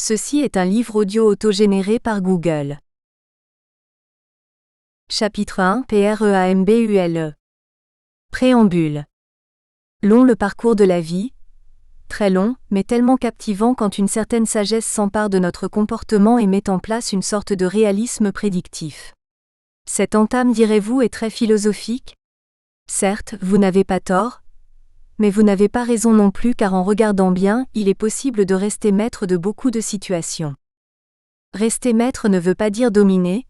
Ceci est un livre audio autogénéré par Google. Chapitre 1 PREAMBULE. Préambule. Long le parcours de la vie, très long, mais tellement captivant quand une certaine sagesse s'empare de notre comportement et met en place une sorte de réalisme prédictif. Cette entame, direz-vous, est très philosophique ? Certes, vous n'avez pas tort, mais vous n'avez pas raison non plus, car en regardant bien, il est possible de rester maître de beaucoup de situations. Rester maître ne veut pas dire dominer,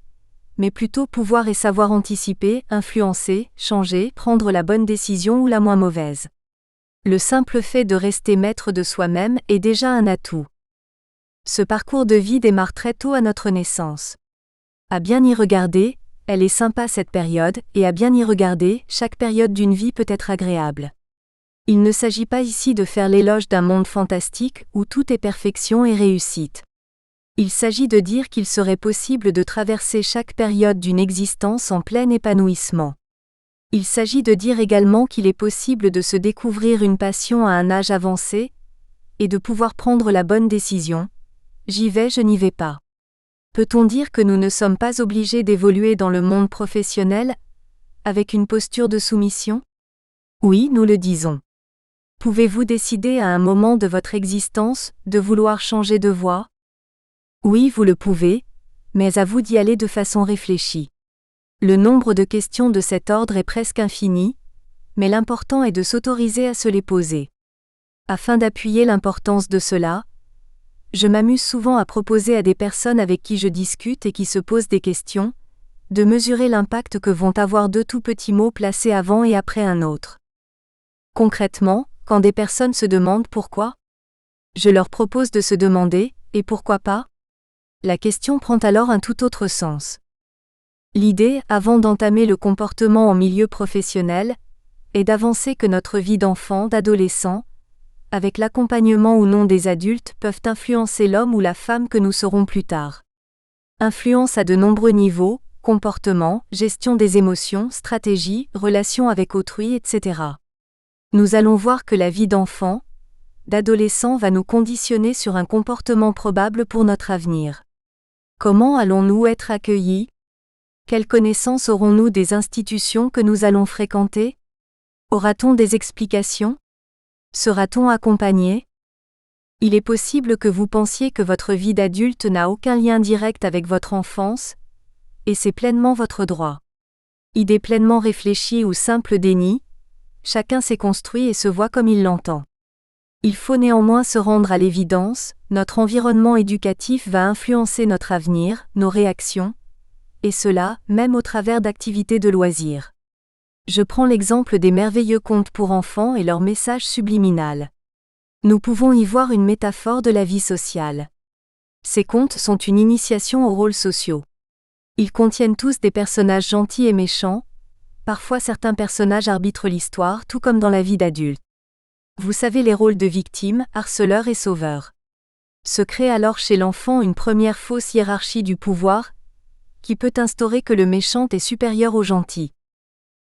mais plutôt pouvoir et savoir anticiper, influencer, changer, prendre la bonne décision ou la moins mauvaise. Le simple fait de rester maître de soi-même est déjà un atout. Ce parcours de vie démarre très tôt à notre naissance. À bien y regarder, elle est sympa cette période, et à bien y regarder, chaque période d'une vie peut être agréable. Il ne s'agit pas ici de faire l'éloge d'un monde fantastique où tout est perfection et réussite. Il s'agit de dire qu'il serait possible de traverser chaque période d'une existence en plein épanouissement. Il s'agit de dire également qu'il est possible de se découvrir une passion à un âge avancé, et de pouvoir prendre la bonne décision. J'y vais, je n'y vais pas. Peut-on dire que nous ne sommes pas obligés d'évoluer dans le monde professionnel avec une posture de soumission ? Oui, nous le disons. Pouvez-vous décider à un moment de votre existence de vouloir changer de voie ? Oui, vous le pouvez, mais à vous d'y aller de façon réfléchie. Le nombre de questions de cet ordre est presque infini, mais l'important est de s'autoriser à se les poser. Afin d'appuyer l'importance de cela, je m'amuse souvent à proposer à des personnes avec qui je discute et qui se posent des questions, de mesurer l'impact que vont avoir deux tout petits mots placés avant et après un autre. Concrètement, quand des personnes se demandent pourquoi, je leur propose de se demander « et pourquoi pas ?» La question prend alors un tout autre sens. L'idée, avant d'entamer le comportement en milieu professionnel, est d'avancer que notre vie d'enfant, d'adolescent, avec l'accompagnement ou non des adultes, peuvent influencer l'homme ou la femme que nous serons plus tard. Influence à de nombreux niveaux, comportement, gestion des émotions, stratégie, relations avec autrui, etc. Nous allons voir que la vie d'enfant, d'adolescent va nous conditionner sur un comportement probable pour notre avenir. Comment allons-nous être accueillis ? Quelles connaissances aurons-nous des institutions que nous allons fréquenter ? Aura-t-on des explications ? Sera-t-on accompagné ? Il est possible que vous pensiez que votre vie d'adulte n'a aucun lien direct avec votre enfance, et c'est pleinement votre droit. Idée pleinement réfléchie ou simple déni, chacun s'est construit et se voit comme il l'entend. Il faut néanmoins se rendre à l'évidence, notre environnement éducatif va influencer notre avenir, nos réactions, et cela, même au travers d'activités de loisirs. Je prends l'exemple des merveilleux contes pour enfants et leur message subliminal. Nous pouvons y voir une métaphore de la vie sociale. Ces contes sont une initiation aux rôles sociaux. Ils contiennent tous des personnages gentils et méchants. Parfois certains personnages arbitrent l'histoire, tout comme dans la vie d'adulte. Vous savez les rôles de victime, harceleur et sauveur. Se crée alors chez l'enfant une première fausse hiérarchie du pouvoir, qui peut instaurer que le méchant est supérieur au gentil.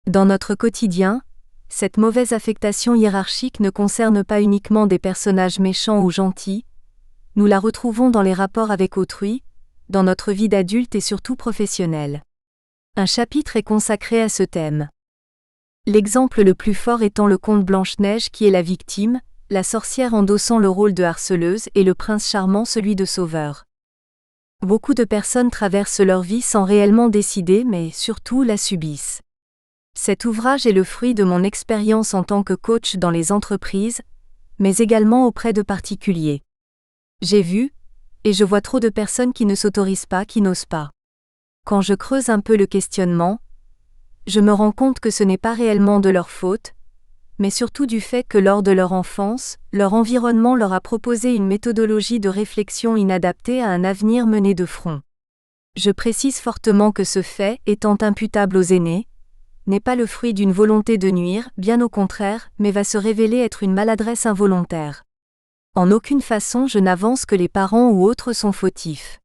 Dans notre quotidien, cette mauvaise affectation hiérarchique ne concerne pas uniquement des personnages méchants ou gentils, nous la retrouvons dans les rapports avec autrui, dans notre vie d'adulte et surtout professionnelle. Un chapitre est consacré à ce thème. L'exemple le plus fort étant le conte Blanche-Neige qui est la victime, la sorcière endossant le rôle de harceleuse et le prince charmant celui de sauveur. Beaucoup de personnes traversent leur vie sans réellement décider mais surtout la subissent. Cet ouvrage est le fruit de mon expérience en tant que coach dans les entreprises, mais également auprès de particuliers. J'ai vu, et je vois trop de personnes qui ne s'autorisent pas, qui n'osent pas. Quand je creuse un peu le questionnement, je me rends compte que ce n'est pas réellement de leur faute, mais surtout du fait que lors de leur enfance, leur environnement leur a proposé une méthodologie de réflexion inadaptée à un avenir mené de front. Je précise fortement que ce fait, étant imputable aux aînés, n'est pas le fruit d'une volonté de nuire, bien au contraire, mais va se révéler être une maladresse involontaire. En aucune façon je n'avance que les parents ou autres sont fautifs.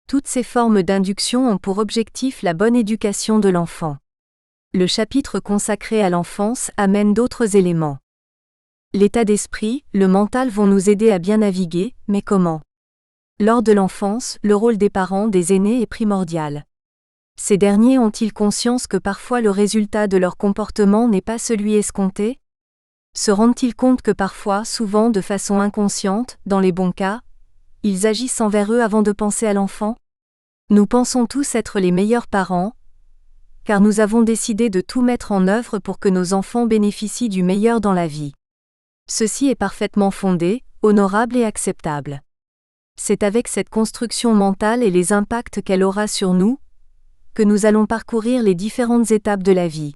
Toutes ces formes d'induction ont pour objectif la bonne éducation de l'enfant. Le chapitre consacré à l'enfance amène d'autres éléments. L'état d'esprit, le mental vont nous aider à bien naviguer, mais comment ? Lors de l'enfance, le rôle des parents, des aînés est primordial. Ces derniers ont-ils conscience que parfois le résultat de leur comportement n'est pas celui escompté? Se rendent-ils compte que parfois, souvent de façon inconsciente, dans les bons cas, ils agissent envers eux avant de penser à l'enfant? Nous pensons tous être les meilleurs parents, car nous avons décidé de tout mettre en œuvre pour que nos enfants bénéficient du meilleur dans la vie. Ceci est parfaitement fondé, honorable et acceptable. C'est avec cette construction mentale et les impacts qu'elle aura sur nous, que nous allons parcourir les différentes étapes de la vie.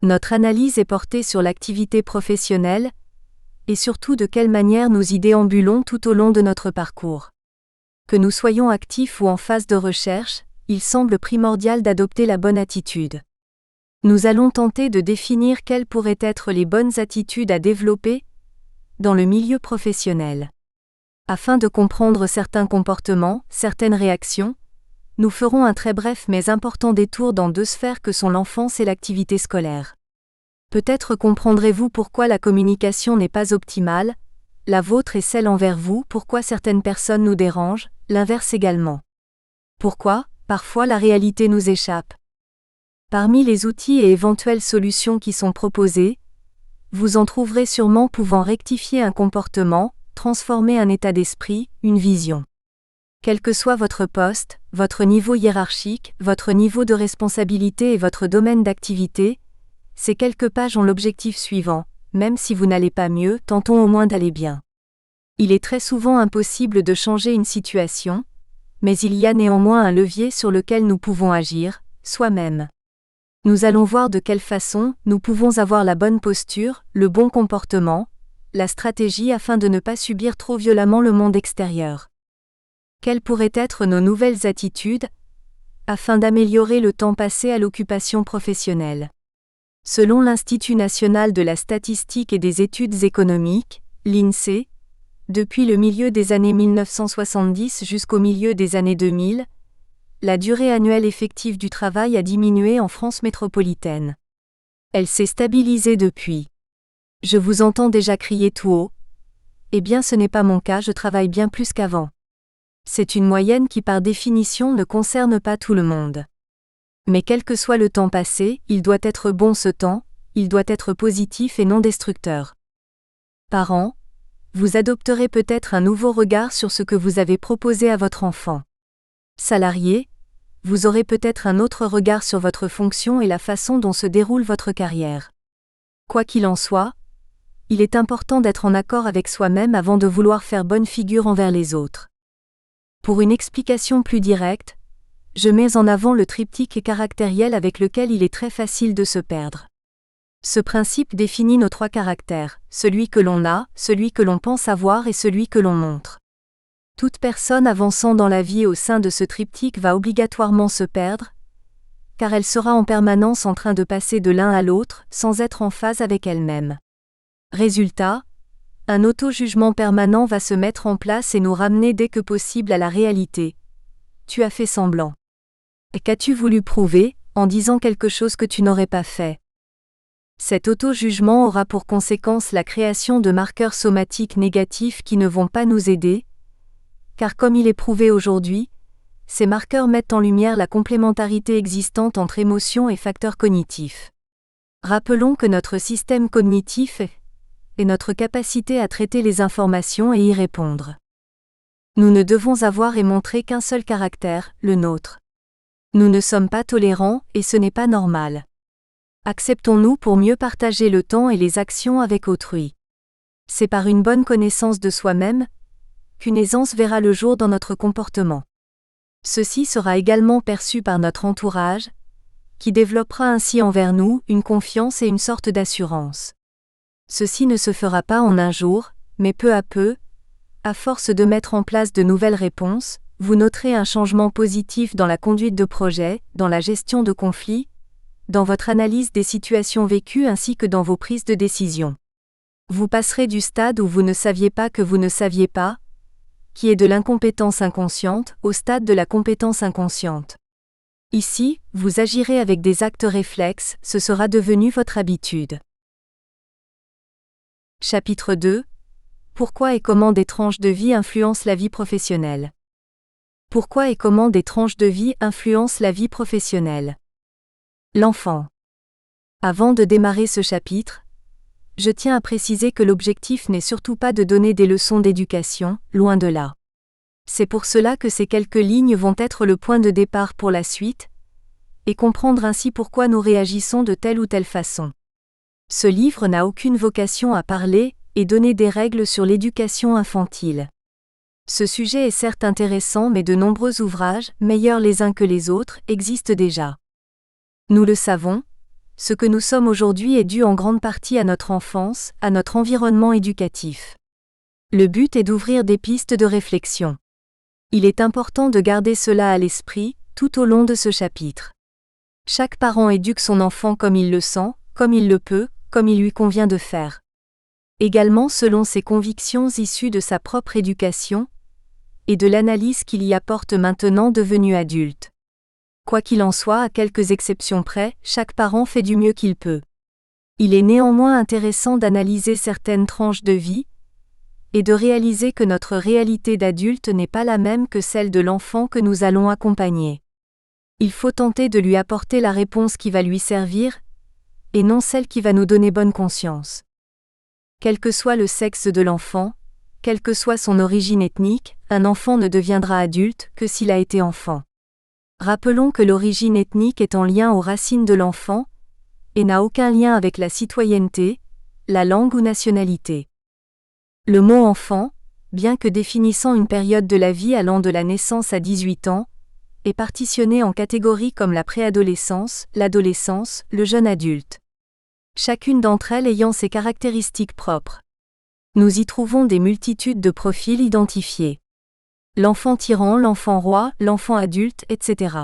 Notre analyse est portée sur l'activité professionnelle, et surtout de quelle manière nous y déambulons tout au long de notre parcours. Que nous soyons actifs ou en phase de recherche, il semble primordial d'adopter la bonne attitude. Nous allons tenter de définir quelles pourraient être les bonnes attitudes à développer dans le milieu professionnel. Afin de comprendre certains comportements, certaines réactions, nous ferons un très bref mais important détour dans deux sphères que sont l'enfance et l'activité scolaire. Peut-être comprendrez-vous pourquoi la communication n'est pas optimale, la vôtre et celle envers vous, pourquoi certaines personnes nous dérangent, l'inverse également. Pourquoi, parfois la réalité nous échappe. Parmi les outils et éventuelles solutions qui sont proposées, vous en trouverez sûrement pouvant rectifier un comportement, transformer un état d'esprit, une vision. Quel que soit votre poste, votre niveau hiérarchique, votre niveau de responsabilité et votre domaine d'activité, ces quelques pages ont l'objectif suivant: même si vous n'allez pas mieux, tentons au moins d'aller bien. Il est très souvent impossible de changer une situation, mais il y a néanmoins un levier sur lequel nous pouvons agir, soi-même. Nous allons voir de quelle façon nous pouvons avoir la bonne posture, le bon comportement, la stratégie afin de ne pas subir trop violemment le monde extérieur. Quelles pourraient être nos nouvelles attitudes afin d'améliorer le temps passé à l'occupation professionnelle? Selon l'Institut national de la statistique et des études économiques, l'INSEE, depuis le milieu des années 1970 jusqu'au milieu des années 2000, la durée annuelle effective du travail a diminué en France métropolitaine. Elle s'est stabilisée depuis. Je vous entends déjà crier tout haut. Eh bien, ce n'est pas mon cas, je travaille bien plus qu'avant. C'est une moyenne qui par définition ne concerne pas tout le monde. Mais quel que soit le temps passé, il doit être bon ce temps, il doit être positif et non destructeur. Parents, vous adopterez peut-être un nouveau regard sur ce que vous avez proposé à votre enfant. Salariés, vous aurez peut-être un autre regard sur votre fonction et la façon dont se déroule votre carrière. Quoi qu'il en soit, il est important d'être en accord avec soi-même avant de vouloir faire bonne figure envers les autres. Pour une explication plus directe, je mets en avant le triptyque caractériel avec lequel il est très facile de se perdre. Ce principe définit nos trois caractères, celui que l'on a, celui que l'on pense avoir et celui que l'on montre. Toute personne avançant dans la vie au sein de ce triptyque va obligatoirement se perdre, car elle sera en permanence en train de passer de l'un à l'autre sans être en phase avec elle-même. Résultat, un auto-jugement permanent va se mettre en place et nous ramener dès que possible à la réalité. Tu as fait semblant. Et qu'as-tu voulu prouver, en disant quelque chose que tu n'aurais pas fait? Cet auto-jugement aura pour conséquence la création de marqueurs somatiques négatifs qui ne vont pas nous aider, car comme il est prouvé aujourd'hui, ces marqueurs mettent en lumière la complémentarité existante entre émotions et facteurs cognitifs. Rappelons que notre système cognitif est notre capacité à traiter les informations et y répondre. Nous ne devons avoir et montrer qu'un seul caractère, le nôtre. Nous ne sommes pas tolérants, et ce n'est pas normal. Acceptons-nous pour mieux partager le temps et les actions avec autrui. C'est par une bonne connaissance de soi-même qu'une aisance verra le jour dans notre comportement. Ceci sera également perçu par notre entourage, qui développera ainsi envers nous une confiance et une sorte d'assurance. Ceci ne se fera pas en un jour, mais peu à peu, à force de mettre en place de nouvelles réponses, vous noterez un changement positif dans la conduite de projet, dans la gestion de conflits, dans votre analyse des situations vécues ainsi que dans vos prises de décision. Vous passerez du stade où vous ne saviez pas que vous ne saviez pas, qui est de l'incompétence inconsciente, au stade de la compétence inconsciente. Ici, vous agirez avec des actes réflexes, ce sera devenu votre habitude. Chapitre 2. Pourquoi et comment des tranches de vie influencent la vie professionnelle. Pourquoi et comment des tranches de vie influencent la vie professionnelle. L'enfant. Avant de démarrer ce chapitre, je tiens à préciser que l'objectif n'est surtout pas de donner des leçons d'éducation, loin de là. C'est pour cela que ces quelques lignes vont être le point de départ pour la suite, et comprendre ainsi pourquoi nous réagissons de telle ou telle façon. Ce livre n'a aucune vocation à parler et donner des règles sur l'éducation infantile. Ce sujet est certes intéressant, mais de nombreux ouvrages, meilleurs les uns que les autres, existent déjà. Nous le savons, ce que nous sommes aujourd'hui est dû en grande partie à notre enfance, à notre environnement éducatif. Le but est d'ouvrir des pistes de réflexion. Il est important de garder cela à l'esprit, tout au long de ce chapitre. Chaque parent éduque son enfant comme il le sent, comme il le peut, comme il lui convient de faire. Également selon ses convictions issues de sa propre éducation, et de l'analyse qu'il y apporte maintenant devenu adulte. Quoi qu'il en soit, à quelques exceptions près, chaque parent fait du mieux qu'il peut. Il est néanmoins intéressant d'analyser certaines tranches de vie, et de réaliser que notre réalité d'adulte n'est pas la même que celle de l'enfant que nous allons accompagner. Il faut tenter de lui apporter la réponse qui va lui servir, et non celle qui va nous donner bonne conscience. Quel que soit le sexe de l'enfant, quelle que soit son origine ethnique, un enfant ne deviendra adulte que s'il a été enfant. Rappelons que l'origine ethnique est en lien aux racines de l'enfant, et n'a aucun lien avec la citoyenneté, la langue ou nationalité. Le mot enfant, bien que définissant une période de la vie allant de la naissance à 18 ans, est partitionné en catégories comme la préadolescence, l'adolescence, le jeune adulte. Chacune d'entre elles ayant ses caractéristiques propres. Nous y trouvons des multitudes de profils identifiés. L'enfant tyran, l'enfant roi, l'enfant adulte, etc.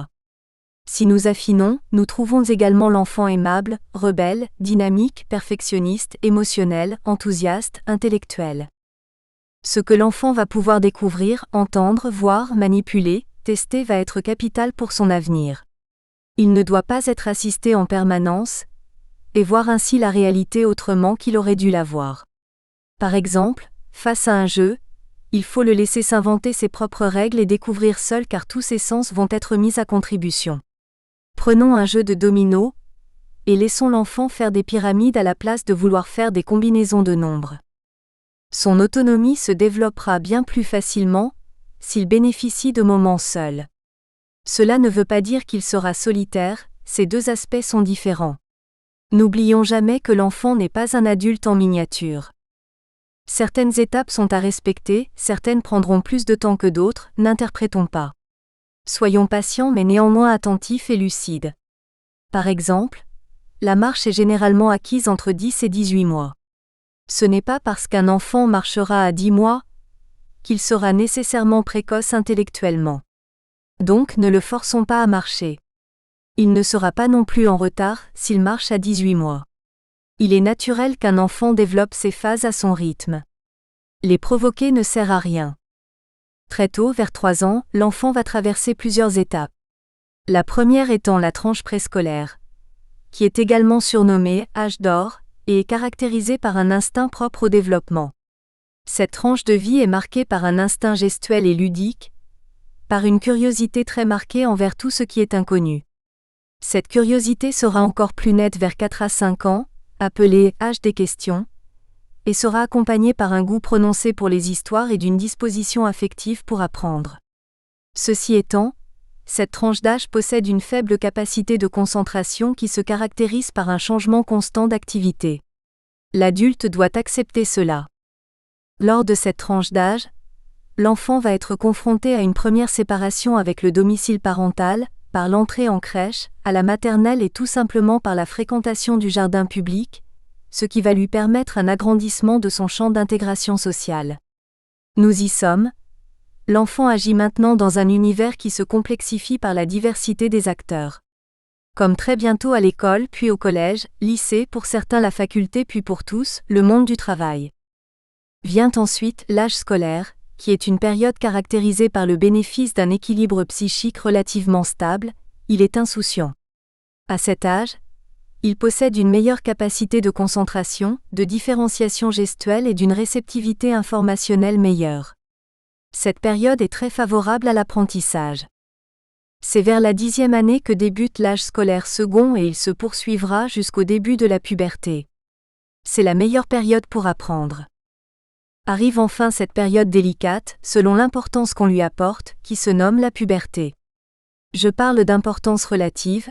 Si nous affinons, nous trouvons également l'enfant aimable, rebelle, dynamique, perfectionniste, émotionnel, enthousiaste, intellectuel. Ce que l'enfant va pouvoir découvrir, entendre, voir, manipuler, tester va être capital pour son avenir. Il ne doit pas être assisté en permanence, et voir ainsi la réalité autrement qu'il aurait dû la voir. Par exemple, face à un jeu, il faut le laisser s'inventer ses propres règles et découvrir seul car tous ses sens vont être mis à contribution. Prenons un jeu de dominos, et laissons l'enfant faire des pyramides à la place de vouloir faire des combinaisons de nombres. Son autonomie se développera bien plus facilement, s'il bénéficie de moments seuls. Cela ne veut pas dire qu'il sera solitaire, ces deux aspects sont différents. N'oublions jamais que l'enfant n'est pas un adulte en miniature. Certaines étapes sont à respecter, certaines prendront plus de temps que d'autres, n'interprétons pas. Soyons patients mais néanmoins attentifs et lucides. Par exemple, la marche est généralement acquise entre 10 et 18 mois. Ce n'est pas parce qu'un enfant marchera à 10 mois qu'il sera nécessairement précoce intellectuellement. Donc ne le forçons pas à marcher. Il ne sera pas non plus en retard s'il marche à 18 mois. Il est naturel qu'un enfant développe ses phases à son rythme. Les provoquer ne sert à rien. Très tôt, vers 3 ans, l'enfant va traverser plusieurs étapes. La première étant la tranche préscolaire, qui est également surnommée âge d'or, et est caractérisée par un instinct propre au développement. Cette tranche de vie est marquée par un instinct gestuel et ludique, par une curiosité très marquée envers tout ce qui est inconnu. Cette curiosité sera encore plus nette vers 4 à 5 ans, appelée « âge des questions », et sera accompagnée par un goût prononcé pour les histoires et d'une disposition affective pour apprendre. Ceci étant, cette tranche d'âge possède une faible capacité de concentration qui se caractérise par un changement constant d'activité. L'adulte doit accepter cela. Lors de cette tranche d'âge, l'enfant va être confronté à une première séparation avec le domicile parental, par l'entrée en crèche, à la maternelle et tout simplement par la fréquentation du jardin public, ce qui va lui permettre un agrandissement de son champ d'intégration sociale. Nous y sommes. L'enfant agit maintenant dans un univers qui se complexifie par la diversité des acteurs. Comme très bientôt à l'école, puis au collège, lycée, pour certains la faculté puis pour tous, le monde du travail. Vient ensuite l'âge scolaire, qui est une période caractérisée par le bénéfice d'un équilibre psychique relativement stable, il est insouciant. À cet âge, il possède une meilleure capacité de concentration, de différenciation gestuelle et d'une réceptivité informationnelle meilleure. Cette période est très favorable à l'apprentissage. C'est vers la 10e année que débute l'âge scolaire second et il se poursuivra jusqu'au début de la puberté. C'est la meilleure période pour apprendre. Arrive enfin cette période délicate, selon l'importance qu'on lui apporte, qui se nomme la puberté. Je parle d'importance relative,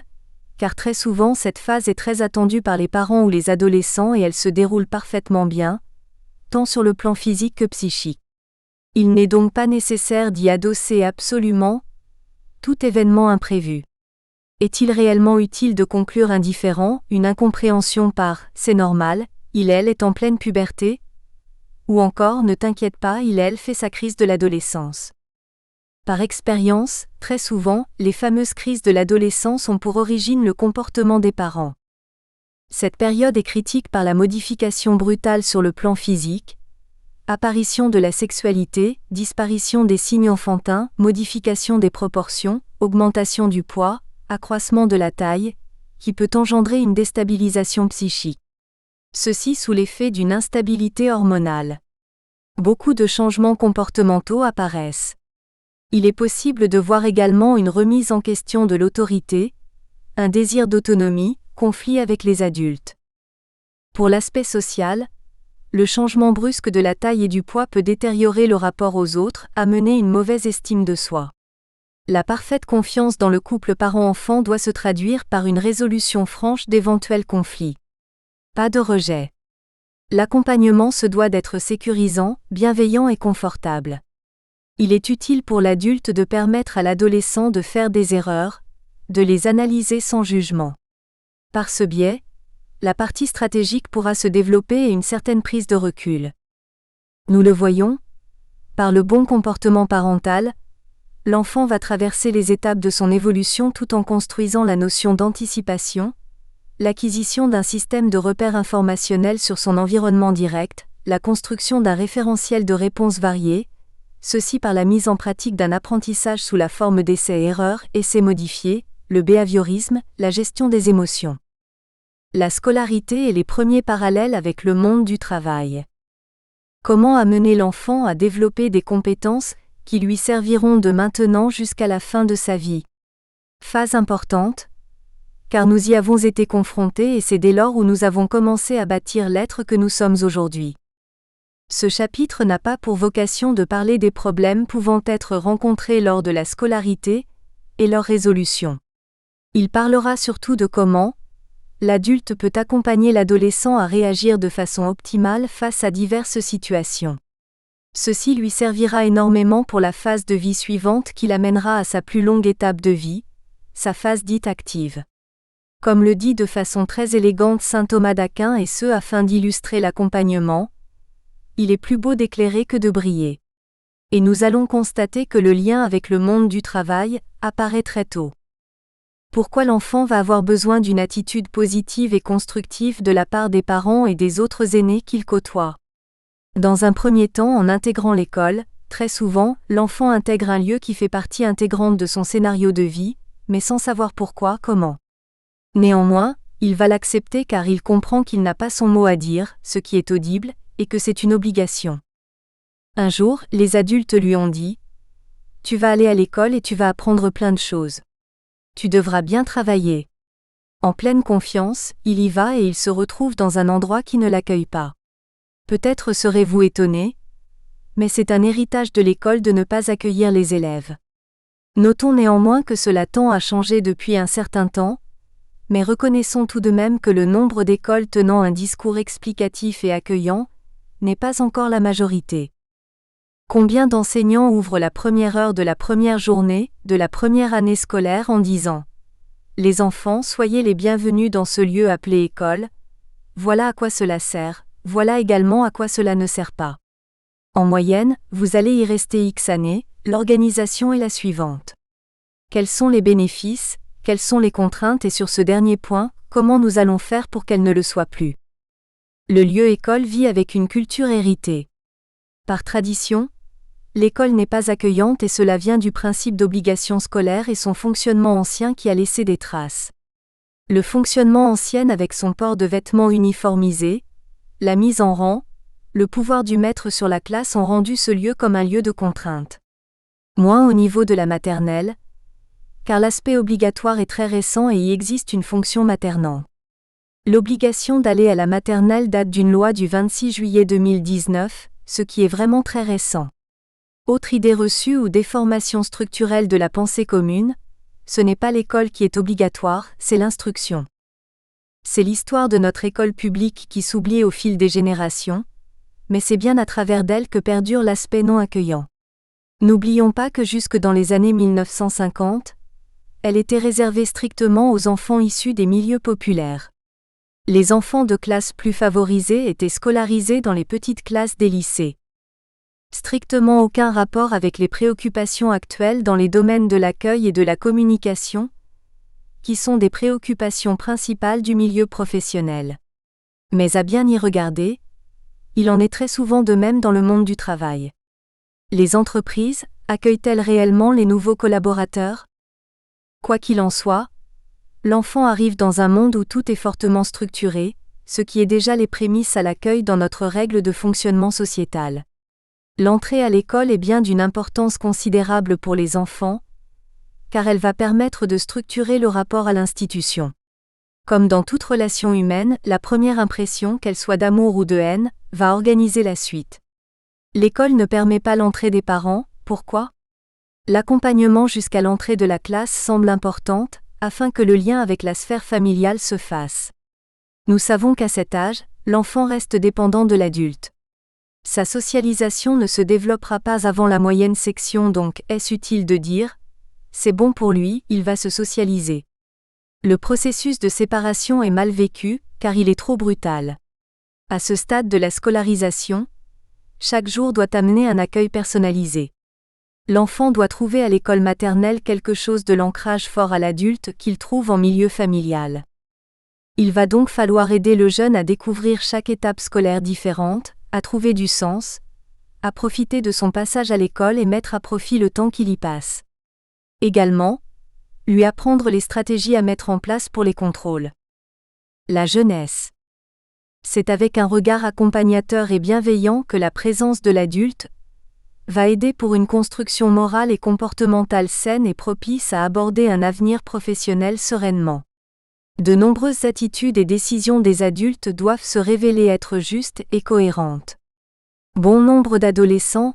car très souvent cette phase est très attendue par les parents ou les adolescents et elle se déroule parfaitement bien, tant sur le plan physique que psychique. Il n'est donc pas nécessaire d'y adosser absolument tout événement imprévu. Est-il réellement utile de conclure indifférent, une incompréhension par « c'est normal, il/elle est en pleine puberté » ou encore « ne t'inquiète pas, il/elle fait sa crise de l'adolescence ». Par expérience, très souvent, les fameuses crises de l'adolescence ont pour origine le comportement des parents. Cette période est critique par la modification brutale sur le plan physique, apparition de la sexualité, disparition des signes enfantins, modification des proportions, augmentation du poids, accroissement de la taille, qui peut engendrer une déstabilisation psychique. Ceci sous l'effet d'une instabilité hormonale. Beaucoup de changements comportementaux apparaissent. Il est possible de voir également une remise en question de l'autorité, un désir d'autonomie, conflit avec les adultes. Pour l'aspect social, le changement brusque de la taille et du poids peut détériorer le rapport aux autres, amener une mauvaise estime de soi. La parfaite confiance dans le couple parent-enfant doit se traduire par une résolution franche d'éventuels conflits. Pas de rejet. L'accompagnement se doit d'être sécurisant, bienveillant et confortable. Il est utile pour l'adulte de permettre à l'adolescent de faire des erreurs, de les analyser sans jugement. Par ce biais, la partie stratégique pourra se développer et une certaine prise de recul. Nous le voyons, par le bon comportement parental, l'enfant va traverser les étapes de son évolution tout en construisant la notion d'anticipation, l'acquisition d'un système de repères informationnels sur son environnement direct, la construction d'un référentiel de réponses variées, ceci par la mise en pratique d'un apprentissage sous la forme d'essais-erreurs, essais modifiés, le behaviorisme, la gestion des émotions. La scolarité et les premiers parallèles avec le monde du travail. Comment amener l'enfant à développer des compétences qui lui serviront de maintenant jusqu'à la fin de sa vie? Phase importante, car nous y avons été confrontés et c'est dès lors où nous avons commencé à bâtir l'être que nous sommes aujourd'hui. Ce chapitre n'a pas pour vocation de parler des problèmes pouvant être rencontrés lors de la scolarité et leur résolution. Il parlera surtout de comment l'adulte peut accompagner l'adolescent à réagir de façon optimale face à diverses situations. Ceci lui servira énormément pour la phase de vie suivante qui l'amènera à sa plus longue étape de vie, sa phase dite active. Comme le dit de façon très élégante saint Thomas d'Aquin et ce afin d'illustrer l'accompagnement, il est plus beau d'éclairer que de briller. Et nous allons constater que le lien avec le monde du travail apparaît très tôt. Pourquoi l'enfant va avoir besoin d'une attitude positive et constructive de la part des parents et des autres aînés qu'il côtoie? Dans un premier temps, en intégrant l'école, très souvent, l'enfant intègre un lieu qui fait partie intégrante de son scénario de vie, mais sans savoir pourquoi, comment. Néanmoins, il va l'accepter car il comprend qu'il n'a pas son mot à dire, ce qui est audible, et que c'est une obligation. Un jour, les adultes lui ont dit « Tu vas aller à l'école et tu vas apprendre plein de choses. Tu devras bien travailler. » En pleine confiance, il y va et il se retrouve dans un endroit qui ne l'accueille pas. Peut-être serez-vous étonné, mais c'est un héritage de l'école de ne pas accueillir les élèves. Notons néanmoins que cela tend à changer depuis un certain temps, mais reconnaissons tout de même que le nombre d'écoles tenant un discours explicatif et accueillant n'est pas encore la majorité. Combien d'enseignants ouvrent la première heure de la première journée, de la première année scolaire en disant « Les enfants, soyez les bienvenus dans ce lieu appelé école, voilà à quoi cela sert, voilà également à quoi cela ne sert pas. En moyenne, vous allez y rester X années, l'organisation est la suivante. Quels sont les bénéfices, quelles sont les contraintes et sur ce dernier point, comment nous allons faire pour qu'elle ne le soit plus? Le lieu école vit avec une culture héritée. Par tradition, l'école n'est pas accueillante et cela vient du principe d'obligation scolaire et son fonctionnement ancien qui a laissé des traces. Le fonctionnement ancien avec son port de vêtements uniformisés, la mise en rang, le pouvoir du maître sur la classe ont rendu ce lieu comme un lieu de contrainte. Moins au niveau de la maternelle, car l'aspect obligatoire est très récent et y existe une fonction maternante. L'obligation d'aller à la maternelle date d'une loi du 26 juillet 2019, ce qui est vraiment très récent. Autre idée reçue ou déformation structurelle de la pensée commune, ce n'est pas l'école qui est obligatoire, c'est l'instruction. C'est l'histoire de notre école publique qui s'oublie au fil des générations, mais c'est bien à travers d'elle que perdure l'aspect non accueillant. N'oublions pas que jusque dans les années 1950, elle était réservée strictement aux enfants issus des milieux populaires. Les enfants de classes plus favorisées étaient scolarisés dans les petites classes des lycées. Strictement aucun rapport avec les préoccupations actuelles dans les domaines de l'accueil et de la communication, qui sont des préoccupations principales du milieu professionnel. Mais à bien y regarder, il en est très souvent de même dans le monde du travail. Les entreprises, accueillent-elles réellement les nouveaux collaborateurs ? Quoi qu'il en soit, l'enfant arrive dans un monde où tout est fortement structuré, ce qui est déjà les prémices à l'accueil dans notre règle de fonctionnement sociétal. L'entrée à l'école est bien d'une importance considérable pour les enfants, car elle va permettre de structurer le rapport à l'institution. Comme dans toute relation humaine, la première impression, qu'elle soit d'amour ou de haine, va organiser la suite. L'école ne permet pas l'entrée des parents, pourquoi ? L'accompagnement jusqu'à l'entrée de la classe semble importante, afin que le lien avec la sphère familiale se fasse. Nous savons qu'à cet âge, l'enfant reste dépendant de l'adulte. Sa socialisation ne se développera pas avant la moyenne section, donc est-ce utile de dire « c'est bon pour lui, il va se socialiser ». Le processus de séparation est mal vécu, car il est trop brutal. À ce stade de la scolarisation, chaque jour doit amener un accueil personnalisé. L'enfant doit trouver à l'école maternelle quelque chose de l'ancrage fort à l'adulte qu'il trouve en milieu familial. Il va donc falloir aider le jeune à découvrir chaque étape scolaire différente, à trouver du sens, à profiter de son passage à l'école et mettre à profit le temps qu'il y passe. Également, lui apprendre les stratégies à mettre en place pour les contrôles. La jeunesse. C'est avec un regard accompagnateur et bienveillant que la présence de l'adulte va aider pour une construction morale et comportementale saine et propice à aborder un avenir professionnel sereinement. De nombreuses attitudes et décisions des adultes doivent se révéler être justes et cohérentes. Bon nombre d'adolescents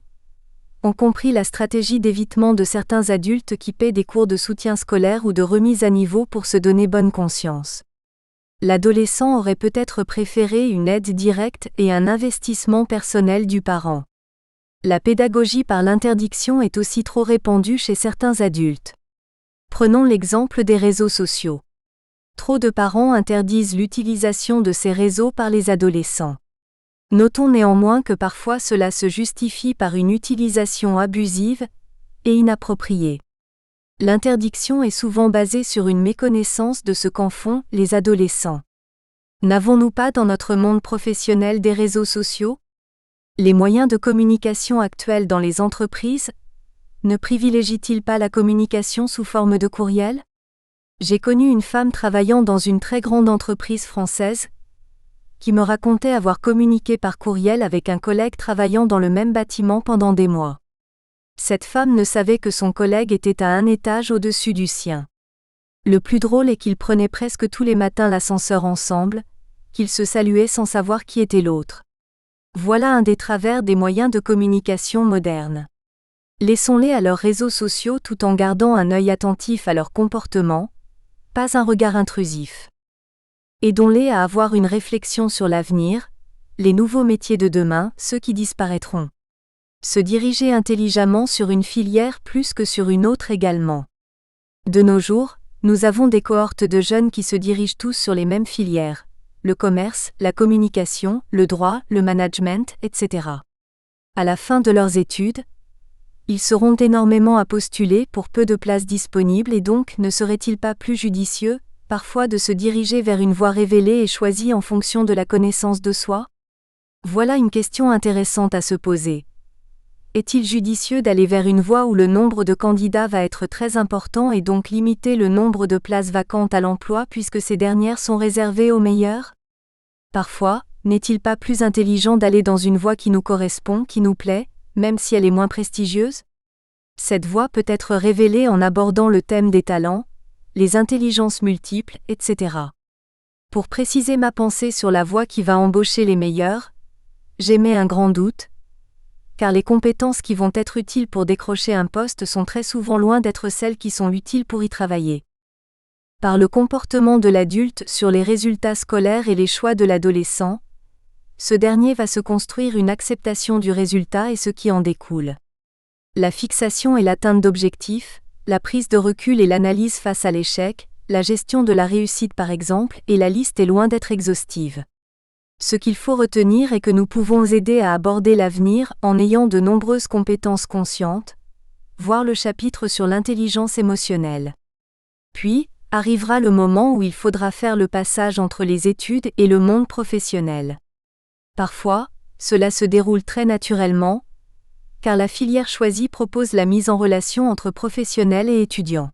ont compris la stratégie d'évitement de certains adultes qui paient des cours de soutien scolaire ou de remise à niveau pour se donner bonne conscience. L'adolescent aurait peut-être préféré une aide directe et un investissement personnel du parent. La pédagogie par l'interdiction est aussi trop répandue chez certains adultes. Prenons l'exemple des réseaux sociaux. Trop de parents interdisent l'utilisation de ces réseaux par les adolescents. Notons néanmoins que parfois cela se justifie par une utilisation abusive et inappropriée. L'interdiction est souvent basée sur une méconnaissance de ce qu'en font les adolescents. N'avons-nous pas dans notre monde professionnel des réseaux sociaux ? Les moyens de communication actuels dans les entreprises ne privilégient-ils pas la communication sous forme de courriel ? J'ai connu une femme travaillant dans une très grande entreprise française qui me racontait avoir communiqué par courriel avec un collègue travaillant dans le même bâtiment pendant des mois. Cette femme ne savait que son collègue était à un étage au-dessus du sien. Le plus drôle est qu'ils prenaient presque tous les matins l'ascenseur ensemble, qu'ils se saluaient sans savoir qui était l'autre. Voilà un des travers des moyens de communication modernes. Laissons-les à leurs réseaux sociaux tout en gardant un œil attentif à leur comportement, pas un regard intrusif. Aidons-les à avoir une réflexion sur l'avenir, les nouveaux métiers de demain, ceux qui disparaîtront. Se diriger intelligemment sur une filière plus que sur une autre également. De nos jours, nous avons des cohortes de jeunes qui se dirigent tous sur les mêmes filières, le commerce, la communication, le droit, le management, etc. À la fin de leurs études, ils seront énormément à postuler pour peu de places disponibles et donc ne serait-il pas plus judicieux, parfois de se diriger vers une voie révélée et choisie en fonction de la connaissance de soi ? Voilà une question intéressante à se poser. Est-il judicieux d'aller vers une voie où le nombre de candidats va être très important et donc limiter le nombre de places vacantes à l'emploi puisque ces dernières sont réservées aux meilleurs ? Parfois, n'est-il pas plus intelligent d'aller dans une voie qui nous correspond, qui nous plaît, même si elle est moins prestigieuse? Cette voie peut être révélée en abordant le thème des talents, les intelligences multiples, etc. Pour préciser ma pensée sur la voie qui va embaucher les meilleurs, j'émets un grand doute, car les compétences qui vont être utiles pour décrocher un poste sont très souvent loin d'être celles qui sont utiles pour y travailler. Par le comportement de l'adulte sur les résultats scolaires et les choix de l'adolescent, ce dernier va se construire une acceptation du résultat et ce qui en découle. La fixation et l'atteinte d'objectifs, la prise de recul et l'analyse face à l'échec, la gestion de la réussite par exemple, et la liste est loin d'être exhaustive. Ce qu'il faut retenir est que nous pouvons aider à aborder l'avenir en ayant de nombreuses compétences conscientes, voir le chapitre sur l'intelligence émotionnelle. Puis, arrivera le moment où il faudra faire le passage entre les études et le monde professionnel. Parfois, cela se déroule très naturellement, car la filière choisie propose la mise en relation entre professionnels et étudiants.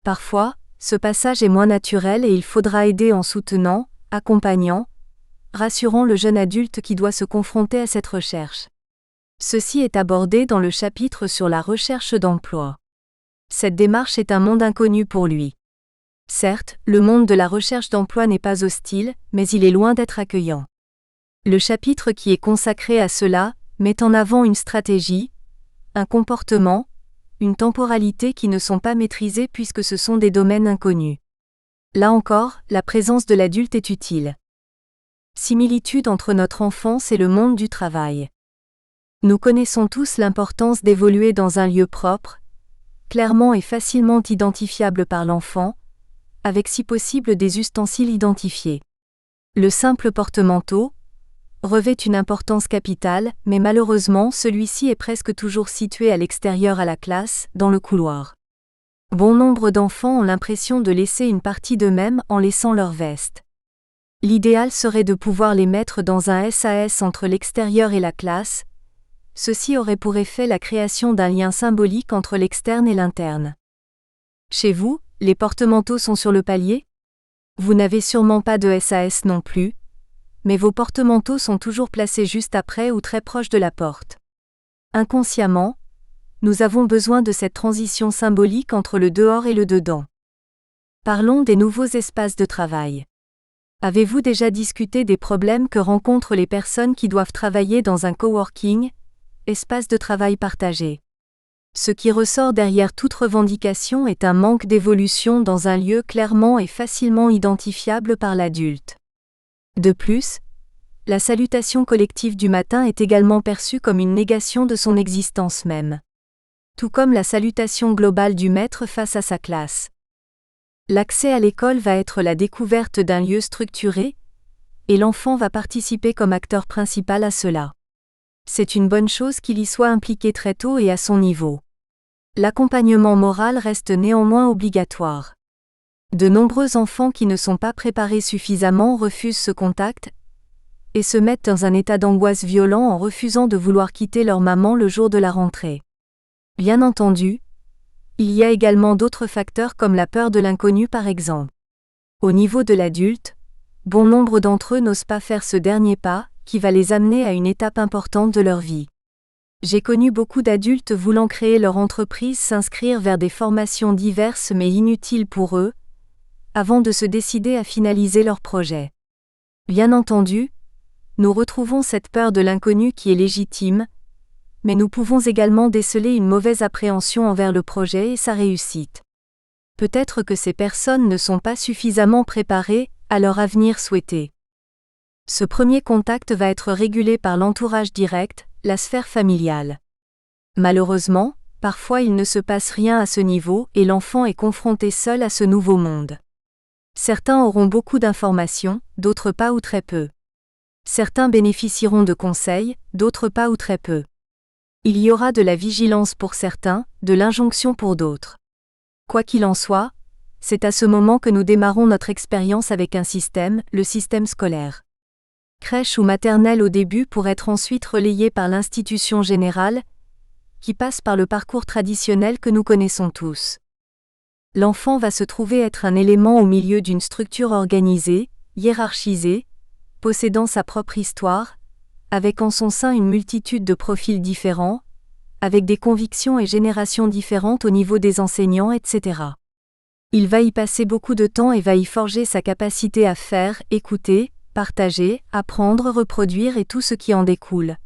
Parfois, ce passage est moins naturel et il faudra aider en soutenant, accompagnant, rassurant le jeune adulte qui doit se confronter à cette recherche. Ceci est abordé dans le chapitre sur la recherche d'emploi. Cette démarche est un monde inconnu pour lui. Certes, le monde de la recherche d'emploi n'est pas hostile, mais il est loin d'être accueillant. Le chapitre qui est consacré à cela met en avant une stratégie, un comportement, une temporalité qui ne sont pas maîtrisés puisque ce sont des domaines inconnus. Là encore, la présence de l'adulte est utile. Similitude entre notre enfance et le monde du travail. Nous connaissons tous l'importance d'évoluer dans un lieu propre, clairement et facilement identifiable par l'enfant, avec si possible des ustensiles identifiés. Le simple porte-manteau revêt une importance capitale, mais malheureusement celui-ci est presque toujours situé à l'extérieur à la classe, dans le couloir. Bon nombre d'enfants ont l'impression de laisser une partie d'eux-mêmes en laissant leur veste. L'idéal serait de pouvoir les mettre dans un SAS entre l'extérieur et la classe. Ceci aurait pour effet la création d'un lien symbolique entre l'externe et l'interne. Chez vous, les porte-manteaux sont sur le palier? Vous n'avez sûrement pas de SAS non plus, mais vos porte-manteaux sont toujours placés juste après ou très proche de la porte. Inconsciemment, nous avons besoin de cette transition symbolique entre le dehors et le dedans. Parlons des nouveaux espaces de travail. Avez-vous déjà discuté des problèmes que rencontrent les personnes qui doivent travailler dans un coworking, espace de travail partagé? Ce qui ressort derrière toute revendication est un manque d'évolution dans un lieu clairement et facilement identifiable par l'adulte. De plus, la salutation collective du matin est également perçue comme une négation de son existence même. Tout comme la salutation globale du maître face à sa classe. L'accès à l'école va être la découverte d'un lieu structuré, et l'enfant va participer comme acteur principal à cela. C'est une bonne chose qu'il y soit impliqué très tôt et à son niveau. L'accompagnement moral reste néanmoins obligatoire. De nombreux enfants qui ne sont pas préparés suffisamment refusent ce contact, et se mettent dans un état d'angoisse violent en refusant de vouloir quitter leur maman le jour de la rentrée. Bien entendu, il y a également d'autres facteurs comme la peur de l'inconnu par exemple. Au niveau de l'adulte, bon nombre d'entre eux n'osent pas faire ce dernier pas, qui va les amener à une étape importante de leur vie. J'ai connu beaucoup d'adultes voulant créer leur entreprise, s'inscrire vers des formations diverses mais inutiles pour eux, avant de se décider à finaliser leur projet. Bien entendu, nous retrouvons cette peur de l'inconnu qui est légitime, mais nous pouvons également déceler une mauvaise appréhension envers le projet et sa réussite. Peut-être que ces personnes ne sont pas suffisamment préparées à leur avenir souhaité. Ce premier contact va être régulé par l'entourage direct, la sphère familiale. Malheureusement, parfois il ne se passe rien à ce niveau et l'enfant est confronté seul à ce nouveau monde. Certains auront beaucoup d'informations, d'autres pas ou très peu. Certains bénéficieront de conseils, d'autres pas ou très peu. Il y aura de la vigilance pour certains, de l'injonction pour d'autres. Quoi qu'il en soit, c'est à ce moment que nous démarrons notre expérience avec un système, le système scolaire. Crèche ou maternelle au début pour être ensuite relayé par l'institution générale, qui passe par le parcours traditionnel que nous connaissons tous. L'enfant va se trouver être un élément au milieu d'une structure organisée, hiérarchisée, possédant sa propre histoire, avec en son sein une multitude de profils différents, avec des convictions et générations différentes au niveau des enseignants, etc. Il va y passer beaucoup de temps et va y forger sa capacité à faire, écouter, partager, apprendre, reproduire et tout ce qui en découle.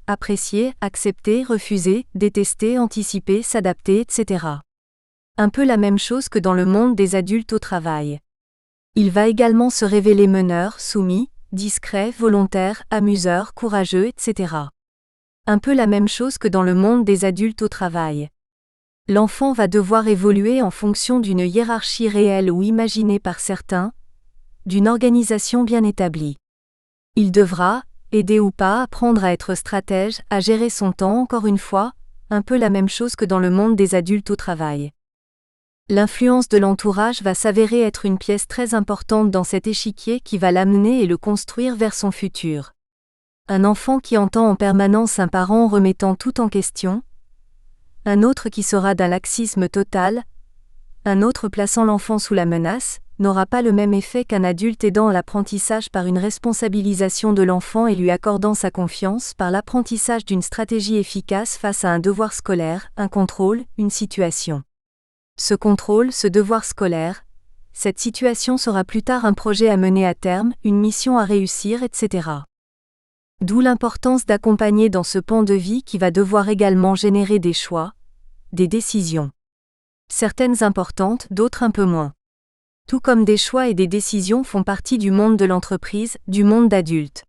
Apprécier, accepter, refuser, détester, anticiper, s'adapter, etc. Un peu la même chose que dans le monde des adultes au travail. Il va également se révéler meneur, soumis, discret, volontaire, amuseur, courageux, etc. Un peu la même chose que dans le monde des adultes au travail. L'enfant va devoir évoluer en fonction d'une hiérarchie réelle ou imaginée par certains, d'une organisation bien établie. Il devra, aider ou pas, apprendre à être stratège, à gérer son temps, encore une fois, un peu la même chose que dans le monde des adultes au travail. L'influence de l'entourage va s'avérer être une pièce très importante dans cet échiquier qui va l'amener et le construire vers son futur. Un enfant qui entend en permanence un parent remettant tout en question, un autre qui sera d'un laxisme total, un autre plaçant l'enfant sous la menace, n'aura pas le même effet qu'un adulte aidant l'apprentissage par une responsabilisation de l'enfant et lui accordant sa confiance par l'apprentissage d'une stratégie efficace face à un devoir scolaire, un contrôle, une situation. Ce contrôle, ce devoir scolaire, cette situation sera plus tard un projet à mener à terme, une mission à réussir, etc. D'où l'importance d'accompagner dans ce pan de vie qui va devoir également générer des choix, des décisions. Certaines importantes, d'autres un peu moins. Tout comme des choix et des décisions font partie du monde de l'entreprise, du monde d'adulte.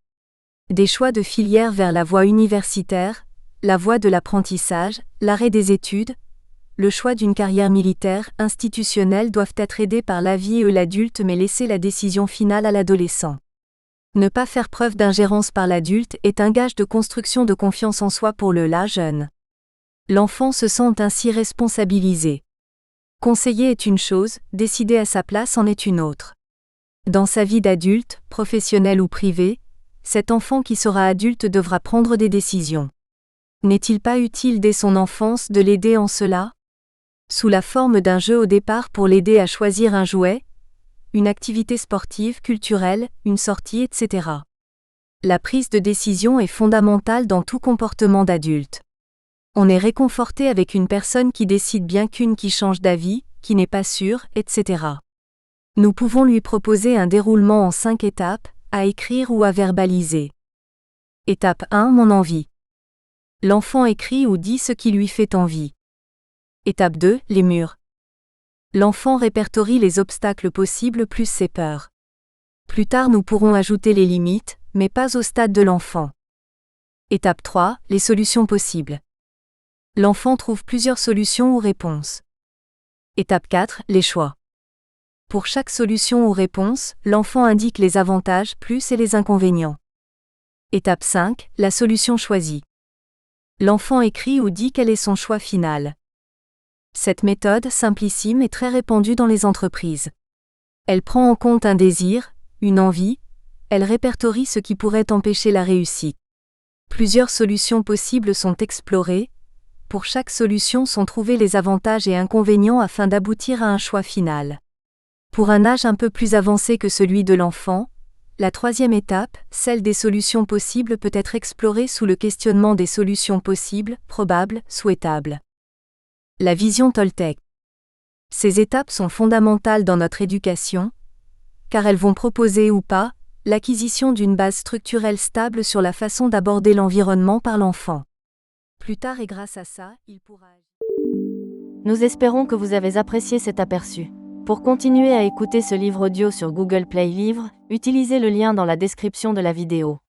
Des choix de filière vers la voie universitaire, la voie de l'apprentissage, l'arrêt des études, le choix d'une carrière militaire, institutionnelle doivent être aidés par la vie et l'adulte mais laisser la décision finale à l'adolescent. Ne pas faire preuve d'ingérence par l'adulte est un gage de construction de confiance en soi pour le jeune. L'enfant se sent ainsi responsabilisé. Conseiller est une chose, décider à sa place en est une autre. Dans sa vie d'adulte, professionnelle ou privée, cet enfant qui sera adulte devra prendre des décisions. N'est-il pas utile dès son enfance de l'aider en cela ? Sous la forme d'un jeu au départ pour l'aider à choisir un jouet, une activité sportive, culturelle, une sortie, etc. La prise de décision est fondamentale dans tout comportement d'adulte. On est réconforté avec une personne qui décide bien qu'une qui change d'avis, qui n'est pas sûre, etc. Nous pouvons lui proposer un déroulement en 5 étapes, à écrire ou à verbaliser. Étape 1, mon envie. L'enfant écrit ou dit ce qui lui fait envie. Étape 2, les murs. L'enfant répertorie les obstacles possibles plus ses peurs. Plus tard nous pourrons ajouter les limites, mais pas au stade de l'enfant. Étape 3, les solutions possibles. L'enfant trouve plusieurs solutions ou réponses. Étape 4, les choix. Pour chaque solution ou réponse, l'enfant indique les avantages plus et les inconvénients. Étape 5, la solution choisie. L'enfant écrit ou dit quel est son choix final. Cette méthode simplissime est très répandue dans les entreprises. Elle prend en compte un désir, une envie, elle répertorie ce qui pourrait empêcher la réussite. Plusieurs solutions possibles sont explorées, pour chaque solution sont trouvés les avantages et inconvénients afin d'aboutir à un choix final. Pour un âge un peu plus avancé que celui de l'enfant, la troisième étape, celle des solutions possibles, peut être explorée sous le questionnement des solutions possibles, probables, souhaitables. La vision Toltec. Ces étapes sont fondamentales dans notre éducation, car elles vont proposer ou pas l'acquisition d'une base structurelle stable sur la façon d'aborder l'environnement par l'enfant. Plus tard et grâce à ça, il pourra... Nous espérons que vous avez apprécié cet aperçu. Pour continuer à écouter ce livre audio sur Google Play Livres, utilisez le lien dans la description de la vidéo.